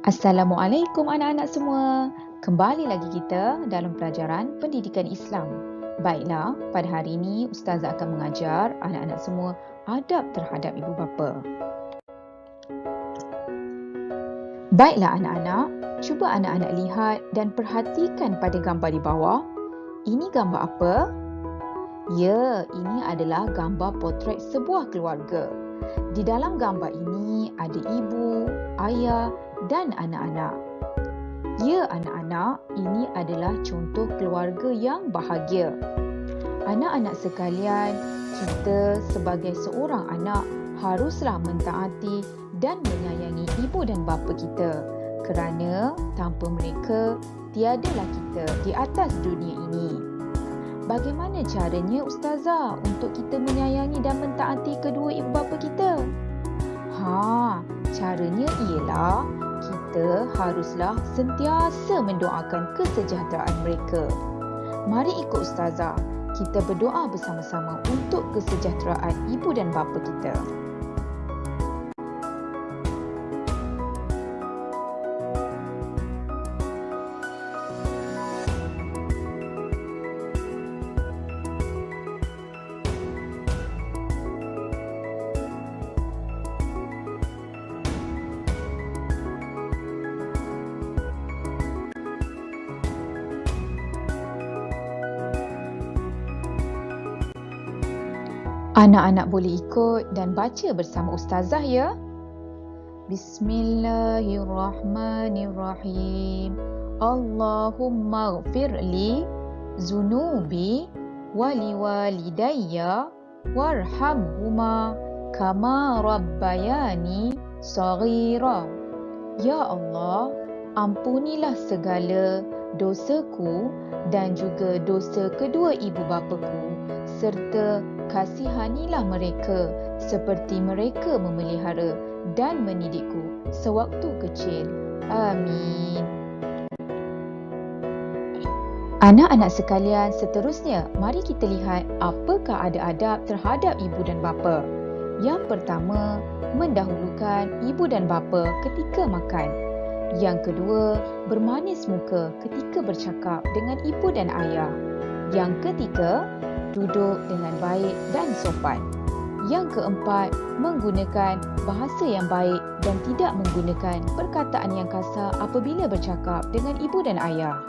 Assalamualaikum anak-anak semua. Kembali lagi kita dalam pelajaran pendidikan Islam. Baiklah, pada hari ini Ustazah akan mengajar anak-anak semua adab terhadap ibu bapa. Baiklah anak-anak, cuba anak-anak lihat dan perhatikan pada gambar di bawah. Ini gambar apa? Ya, ini adalah gambar potret sebuah keluarga. Di dalam gambar ini ada ibu, ayah dan anak-anak. Ya anak-anak, ini adalah contoh keluarga yang bahagia. Anak-anak sekalian, kita sebagai seorang anak haruslah mentaati dan menyayangi ibu dan bapa kita, kerana tanpa mereka tiadalah kita di atas dunia ini. Bagaimana caranya Ustazah untuk kita menyayangi dan mentaati kedua ibu bapa kita? Caranya ialah kita haruslah sentiasa mendoakan kesejahteraan mereka. Mari ikut Ustazah, kita berdoa bersama-sama untuk kesejahteraan ibu dan bapa kita. Anak-anak boleh ikut dan baca bersama Ustazah ya. Bismillahirrahmanirrahim. Allahumma ghfirli zunubi waliwalidayya warhamhuma kama rabbayani saghira. Ya Allah, ampunilah segala dosaku dan juga dosa kedua ibu bapaku, serta kasihanilah mereka seperti mereka memelihara dan mendidikku sewaktu kecil. Amin. Anak-anak sekalian, seterusnya mari kita lihat apakah adab terhadap ibu dan bapa. Yang pertama, mendahulukan ibu dan bapa ketika makan. Yang kedua, bermanis muka ketika bercakap dengan ibu dan ayah. Yang ketiga, duduk dengan baik dan sopan. Yang keempat, menggunakan bahasa yang baik dan tidak menggunakan perkataan yang kasar apabila bercakap dengan ibu dan ayah.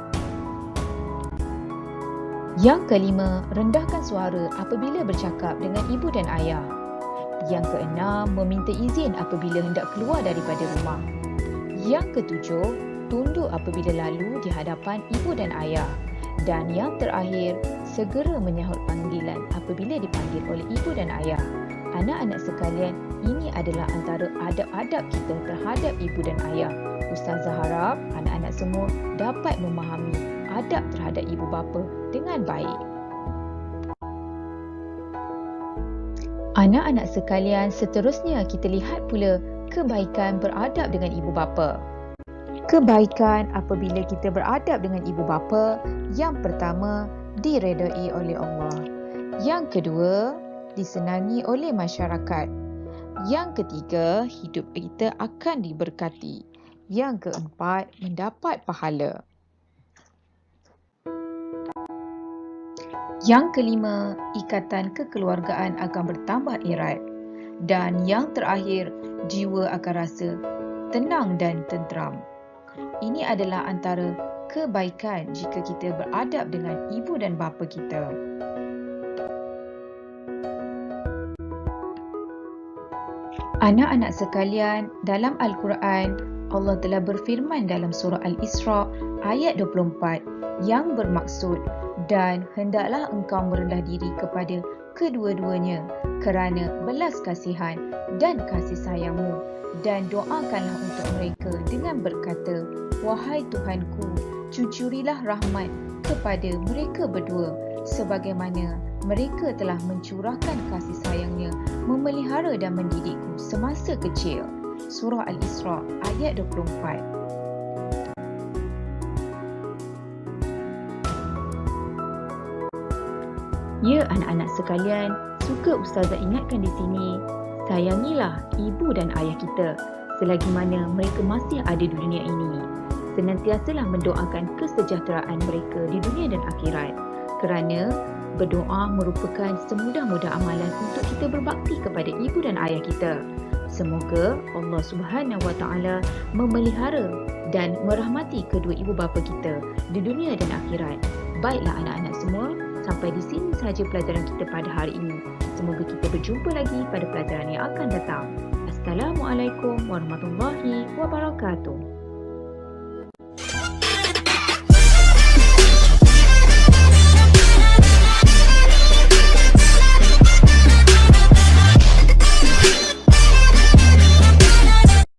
Yang kelima, rendahkan suara apabila bercakap dengan ibu dan ayah. Yang keenam, meminta izin apabila hendak keluar daripada rumah. Yang ketujuh, tunduk apabila lalu di hadapan ibu dan ayah. Dan yang terakhir, segera menyahut panggilan apabila dipanggil oleh ibu dan ayah. Anak-anak sekalian, ini adalah antara adab-adab kita terhadap ibu dan ayah. Ustazah harap anak-anak semua dapat memahami adab terhadap ibu bapa dengan baik. Anak-anak sekalian, seterusnya kita lihat pula kebaikan beradab dengan ibu bapa. Kebaikan apabila kita beradab dengan ibu bapa, yang pertama, diredai oleh Allah. Yang kedua, disenangi oleh masyarakat. Yang ketiga, hidup kita akan diberkati. Yang keempat, mendapat pahala. Yang kelima, ikatan kekeluargaan akan bertambah erat. Dan yang terakhir, jiwa akan rasa tenang dan tenteram. Ini adalah antara kebaikan jika kita beradab dengan ibu dan bapa kita. Anak-anak sekalian, dalam Al-Quran, Allah telah berfirman dalam surah Al-Isra ayat 24 yang bermaksud, dan hendaklah engkau merendah diri kepada kedua-duanya kerana belas kasihan dan kasih sayangmu, dan doakanlah untuk mereka dengan berkata, wahai Tuhanku, cucurilah rahmat kepada mereka berdua sebagaimana mereka telah mencurahkan kasih sayangnya memelihara dan mendidikku semasa kecil. Surah Al-Isra ayat 24. Ya anak-anak sekalian, suka Ustazah ingatkan di sini, sayangilah ibu dan ayah kita selagi mana mereka masih ada di dunia ini. Senantiasalah mendoakan kesejahteraan mereka di dunia dan akhirat, kerana berdoa merupakan semudah-mudah amalan untuk kita berbakti kepada ibu dan ayah kita. Semoga Allah Subhanahu Wa Taala memelihara dan merahmati kedua ibu bapa kita di dunia dan akhirat. Baiklah anak-anak semua, sampai di sini sahaja pelajaran kita pada hari ini. Semoga kita berjumpa lagi pada pelajaran yang akan datang. Assalamualaikum warahmatullahi wabarakatuh.